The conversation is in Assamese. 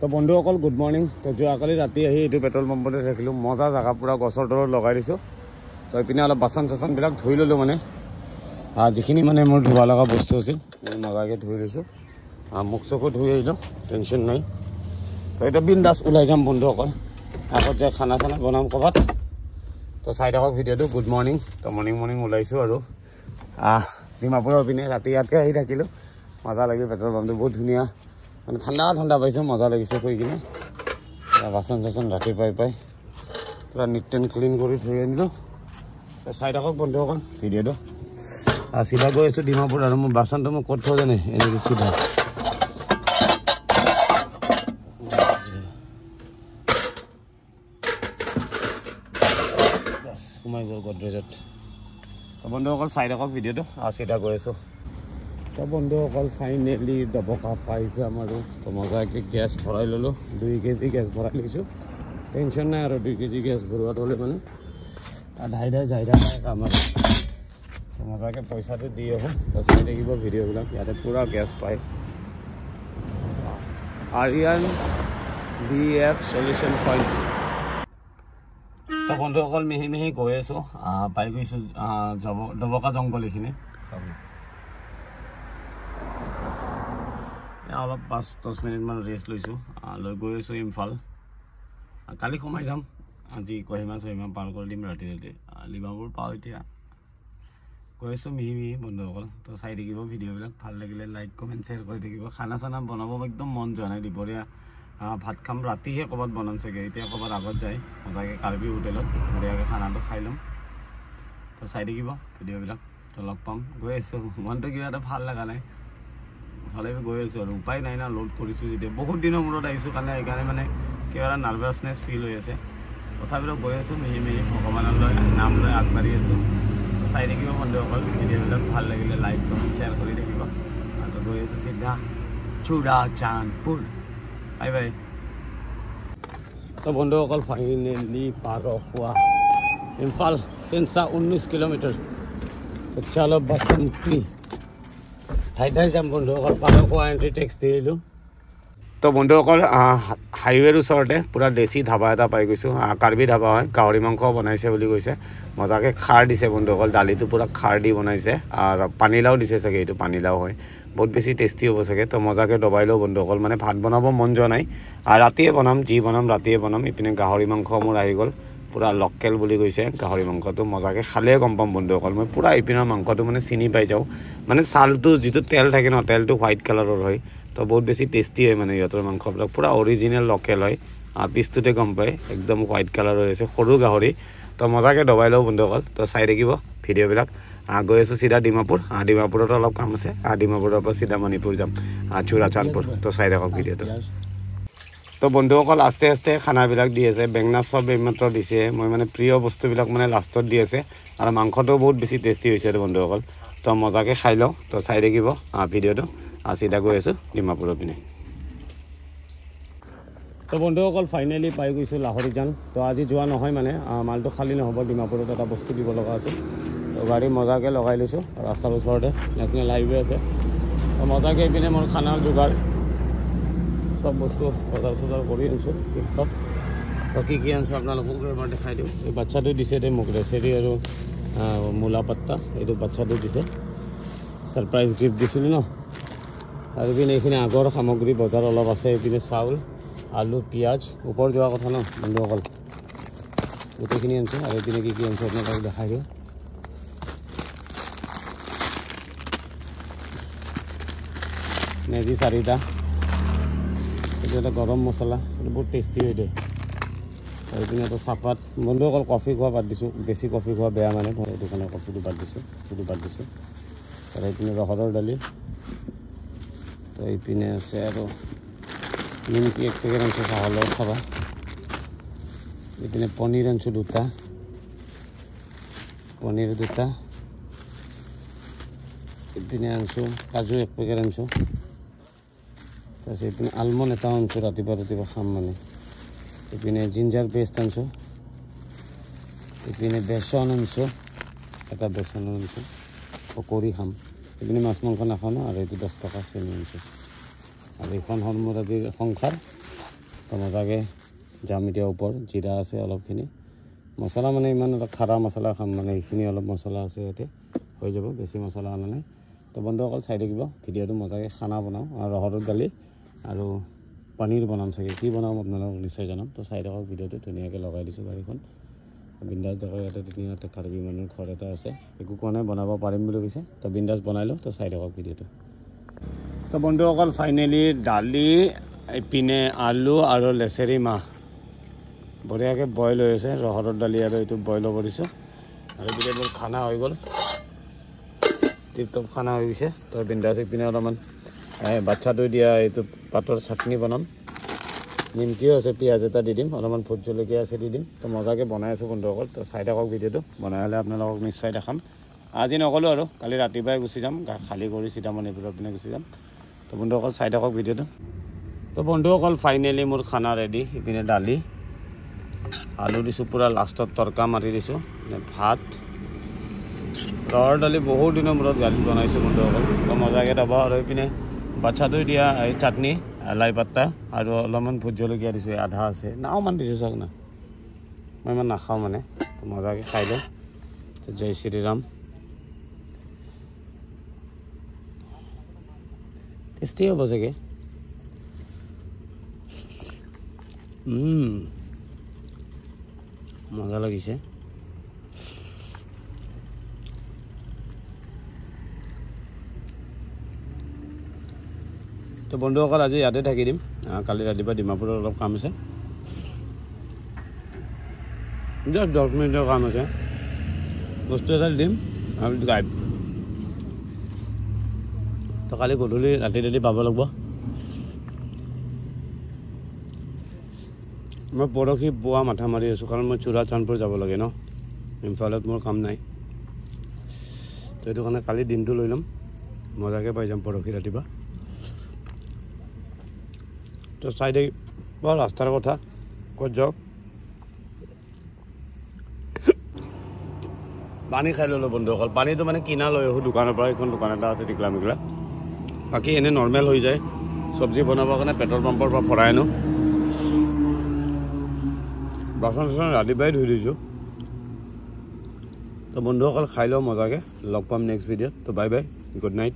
তো বন্ধুসকল গুড মৰ্ণিং। তো যোৱাকালি ৰাতি আহি এইটো পেট্ৰল পাম্পতে থাকিলোঁ। মজা জেগা পুৰা গছৰ তলত লগাই দিছোঁ। তো এইপিনে অলপ বাচন চাচনবিলাক ধুই ল'লোঁ মানে যিখিনি মানে মোৰ ধুব লগা বস্তু আছিল মজাকৈ ধুই লৈছোঁ। মুখ চকু ধুই আহিলোঁ, টেনশ্যন নাই। তো এতিয়া বিন্দাছ ওলাই যাম বন্ধুসকল। আগত যে খানা চানা বনাম ক'ৰবাত। তো চাই থাকক ভিডিঅ'টো। Good morning. তো মৰ্ণিং ওলাইছোঁ আৰু ডিমাপুৰৰ পিনে ৰাতি ইয়াতকৈ আহি থাকিলোঁ। মজা লাগিল, পেট্ৰল পাম্পটো বহুত ধুনীয়া, মানে ঠাণ্ডা পাইছোঁ, মজা লাগিছে কৈ কিনে। বাচন চাচন ৰাতিপুৱাই পাই পূৰা নিট এণ্ড ক্লিন কৰি থৈ আনিলোঁ। চাই থাকক বন্ধুসকল ভিডিঅ'টো। চিধা গৈ আছোঁ ডিমাপুৰ। আৰু মোৰ বাচনটো মোক ক'ত থওঁ জানে, এনেকৈ চিধা সোমাই গ'ল গডৰেজত। তো বন্ধুসকল চাই থাকক ভিডিঅ'টো। চিধা গৈ আছোঁ। তো বন্ধুসকল ফাইনেলি দবকা পাই যাম আৰু। তো মজাকৈ গেছ ভৰাই ল'লোঁ। 2 কেজি গেছ ভৰাই লৈছোঁ। টেনশ্যন নাই আৰু 2 কেজি গেছ ভৰোৱাত হ'লে মানে ধাই যাই থাকে কাম আৰু। তো মজাকৈ পইচাটো দি আহোঁ। তো চাই থাকিব ভিডিঅ'বিলাক। ইয়াতে পূৰা গেছ পায়। Aryan BF solution point. তো বন্ধুসকল মিহি গৈ আছোঁ। পাই গৈছোঁ দবকা জংঘল এইখিনি। অলপ 5-10 মিনিটমান ৰেষ্ট লৈছোঁ। লৈ গৈ আছোঁ ইম্ফাল। কালি সোমাই যাম। আজি কহিমা পাৰ কৰি দিম ৰাতি লিবাবোৰ পাওঁ। এতিয়া গৈ আছোঁ মিহি বন্ধুসকল। তো চাই থাকিব ভিডিঅ'বিলাক। ভাল লাগিলে লাইক কমেণ্ট শ্বেয়াৰ কৰি থাকিব। খানা চানা বনাব একদম মন যোৱা নাই। দুপৰীয়া ভাত খাম, ৰাতিহে ক'ৰবাত বনাম চাগে। এতিয়া ক'ৰবাত আগত যায় মজাকৈ কাৰ্বি হোটেলত বঢ়িয়াকৈ খানাটো খাই ল'ম। তো চাই থাকিব ভিডিঅ'বিলাক। তো লগ পাম। গৈ আছোঁ। মনটো কিবা এটা ভাল লগা নাই, হ'লে গৈ আছোঁ আৰু উপায় নাই না। লোড কৰিছোঁ যেতিয়া বহুত দিনৰ মূৰত আহিছোঁ কাৰণে সেইকাৰণে মানে কিবা এটা নাৰ্ভাছনেছ ফিল হৈ আছে। তথাপিতো গৈ আছোঁ মিহি ভগৱানৰ নাম লৈ আগবাঢ়ি আছোঁ। চাই থাকিব বন্ধুসকল ভিডিঅ'বিলাক। ভাল লাগিলে লাইক কমেণ্ট শ্বেয়াৰ কৰি থাকিব। তো গৈ আছোঁ চিধা চূড়াচান্দপুৰ। বাই। তো বন্ধুসকল ফাইনেলি পাৰ হোৱা ইম্ফাল 319 কিলোমিটাৰ। তো চলো বসন্তি ঠাই যাম বন্ধুসকল। পাৰ হোৱা এণ্ট্ৰি টেক্স দি আহিলোঁ। তো বন্ধুসকল হাইৱেৰ ওচৰতে পূৰা দেশী ধাবা এটা পাই গৈছোঁ। কাৰ্বি ধাবা হয়। গাহৰি মাংস বনাইছে বুলি কৈছে। মজাকৈ খাৰ দিছে বন্ধুসকল। দালিটো পূৰা খাৰ দি বনাইছে। আৰু পানীলাও দিছে চাগে, এইটো পানীলাও হয়। বহুত বেছি টেষ্টি হ'ব চাগে। তো মজাকৈ দবাই লওঁ বন্ধুসকল। মানে ভাত বনাব মন যোৱা নাই। ৰাতিয়ে বনাম, যি বনাম ৰাতিয়ে বনাম। ইপিনে গাহৰি মাংস মোৰ আহি গ'ল। পূৰা লোকেল বুলি কৈছে গাহৰি মাংসটো। মজাকৈ খালেই গম পাম বন্ধুসকল। মই পূৰা ইপিনৰ মাংসটো মানে চিনি পাই যাওঁ। মানে ছালটো যিটো তেল থাকে ন, তেলটো হোৱাইট কালাৰৰ হয়। তো বহুত বেছি টেষ্টি হয় মানে সিহঁতৰ মাংসবিলাক। পূৰা অৰিজিনেল লোকেল হয়। পিচটোতে গম পায় একদম হোৱাইট কালাৰ হৈ আছে, সৰু গাহৰি। তো মজাকৈ দবাই লওঁ বন্ধুসকল। তো চাই থাকিব ভিডিঅ'বিলাক। গৈ আছোঁ চিধা ডিমাপুৰ। ডিমাপুৰতো অলপ কাম আছে। ডিমাপুৰৰ পৰা চিধা মণিপুৰ যাম, চূড়াচান্দপুৰ। তো চাই থাকক ভিডিঅ'টো। তো বন্ধুসকল আস্তে খানাবিলাক দি আছে। বেঙেনা চব এইমাত্ৰ দিছে। মই মানে প্ৰিয় বস্তুবিলাক মানে লাষ্টত দি আছে। আৰু মাংসটো বহুত বেছি টেষ্টি হৈছে বন্ধুসকল। তো মজাকৈ খাই লওঁ। তো চাই থাকিব ভিডিঅ'টো। চিধা গৈ আছোঁ ডিমাপুৰৰ পিনে। তো বন্ধুসকল ফাইনেলি পাই গৈছোঁ লাহৰিজান। তো আজি যোৱা নহয় মানে মালটো খালী নহ'ব। ডিমাপুৰত এটা বস্তু দিব লগা আছে। তো গাড়ী মজাকৈ লগাই লৈছোঁ। ৰাস্তাৰ ওচৰতে নেশ্যনেল হাইৱে আছে। তো মজাকৈ এইপিনে মোৰ খানাৰ যোগাৰ চব বস্তু বজাৰ কৰি আনিছোঁ টিকটক। তো কি আনিছোঁ আপোনালোকক এবাৰ দেখাই দিওঁ। এই বাচ্ছাটো দিছে দে মোক ৰেচেৰি আৰু মূলা পাত্তা। এইটো বাচ্ছাটো দিছে। ছাৰপ্ৰাইজ গিফ্ট দিছিলোঁ ন। আৰু এইপিনে এইখিনি আগৰ সামগ্ৰী বজাৰ অলপ আছে। এইপিনে চাউল, আলু, পিঁয়াজ। ওপৰ যোৱা কথা ন বন্ধুসকল। গোটেইখিনি আনিছোঁ। আৰু এইপিনে কি আনিছোঁ আপোনালোকক দেখাই দিওঁ। মেগী 4টা। এইটো এটা গৰম মছলা, এইটো বহুত টেষ্টি হৈ দিয়ে। আৰু এইপিনে এটা চাহপাত। বন্ধুসকল কফি খোৱা বাদ দিছোঁ। বেছি কফি খোৱা বেয়া মানে, সেইটো কাৰণে কফিটো বাদ দিছোঁ। আৰু এইপিনে ৰহৰৰ দালি। তো এইপিনে আছে আৰু নিমকি 1 পেকেট আনিছোঁ চাহৰ লগত খাবা। এইপিনে পনীৰ আনিছোঁ 2টা। এইপিনে আনিছোঁ কাজু 1 পেকেট আনিছোঁ। তাৰপিছত এইপিনে আলমণ্ড এটা আনিছোঁ, ৰাতিপুৱা খাম মানে। এইপিনে জিঞ্জাৰ পেষ্ট আনিছোঁ। এইপিনে বেচন আনিছোঁ, এটা বেচন আনিছোঁ। পকৰি খাম। এইপিনে মাছ মাংস নাখাওঁ ন। আৰু এইটো 10 টকা চেনি আনিছোঁ। আৰু এইখন হ'ল মোৰ আজিৰ সংসাৰ। তো মজাকৈ যাম এতিয়া ওপৰত জিৰা আছে অলপখিনি মছলা মানে ইমান এটা খাৰা মছলা খাম মানে এইখিনি অলপ মছলা আছে ইয়াতে হৈ যাব বেছি মছলা অনা নাই তো বন্ধুসকল চাই থাকিব ভিডিঅ'টো মজাকৈ খানা বনাওঁ আৰু ৰহৰৰ দালি আৰু পনীৰ বনাম চাগে কি বনাম আপোনালোকক নিশ্চয় জনাম তো চাই থাকক ভিডিঅ'টো ধুনীয়াকৈ লগাই দিছোঁ গাড়ীখন বিন্দাছ দেখো ইয়াতে ধুনীয়াকৈ কাৰ্বি মানুহৰ ঘৰ এটা আছে একো কোৱা নাই বনাব পাৰিম বুলি কৈছে তো বিন্দাছ বনাই লওঁ তো চাই থাকক ভিডিঅ'টো তো বন্ধুসকল ফাইনেলি দালি এইপিনে আলু আৰু লেচেৰি মাহ বঢ়িয়াকৈ বইল হৈ আছে ৰহৰৰ দালি আৰু এইটো বইল হ'ব দিছোঁ আৰু এইপিনে মোৰ খানা হৈ গ'ল টিপটপ খানা হৈ গৈছে তো বিন্দাছ এইপিনে অলপমান বাচ্ছাটো দিয়া এইটো পাতৰ চাটনি বনাম নিমকিও আছে পিঁয়াজ এটা দি দিম অলপমান ভোট জলকীয়া আছে দি দিম তো মজাকৈ বনাই আছোঁ বন্ধুসকল তো চাই থাকক ভিডিঅ'টো বনাই হ'লে আপোনালোকক নিশ্চয় দেখাম আজি নগ'লোঁ আৰু কালি ৰাতিপুৱাই গুচি যাম খালী কৰি চিতামণিপুৰৰ পিনে গুচি যাম তো বন্ধুসকল চাই থাকক ভিডিঅ'টো তো বন্ধুসকল ফাইনেলি মোৰ খানা ৰেডি ইপিনে দালি আলু দিছোঁ পূৰা লাষ্টত তৰকা মাৰি দিছোঁ ভাত ৰহৰ দালি বহুত দিনৰ মূৰত দালি বনাইছোঁ বন্ধুসকল তো মজাকৈ দাব আৰু এইপিনে বাচ্ছাটো দিয়া এই চাটনি লাই পাত্তা আৰু অলপমান ভোট জলকীয়া দিছোঁ আধা আছে নাওমান দিছোঁ চাওক না মই ইমান নাখাওঁ মানে তো মজাকৈ খাই লওঁ তো জয় শ্ৰীৰাম টেষ্টি হ'ব চাগে মজা লাগিছে তো বন্ধুসকল আজি ইয়াতে থাকি দিম কালি ৰাতিপুৱা ডিমাপুৰত অলপ কাম আছে জাষ্ট 10 মিনিটৰ কাম আছে বস্তু এটা দিম আৰু গাইব তো কালি গধূলি ৰাতি পাব লাগিব মই পৰহি পুৱা মাথা মাৰি আছোঁ কাৰণ মই চুৰা চান্দপুৰ যাব লাগে ন ইম্ফলত মোৰ কাম নাই তো সেইটো কাৰণে কালি দিনটো লৈ ল'ম মজাকৈ পাই যাম পৰহি ৰাতিপুৱা তো চাই দেই বৰ ৰাস্তাৰ কথা ক'ত যাওক পানী খাই ল'লোঁ বন্ধুসকল পানীটো মানে কিনা লৈ আহোঁ দোকানৰ পৰা এইখন দোকান এটা আছে টিকলা মিকলা বাকী এনেই নৰ্মেল হৈ যায় চব্জি বনাবৰ কাৰণে পেট্ৰল পাম্পৰ পৰা ভৰাই আনো বাচন চাচন ৰাতিপুৱাই ধুই দিছোঁ তো বন্ধুসকল খাই লওঁ মজাকৈ লগ পাম নেক্সট ভিডিঅ'ত তো বাই বাই গুড নাইট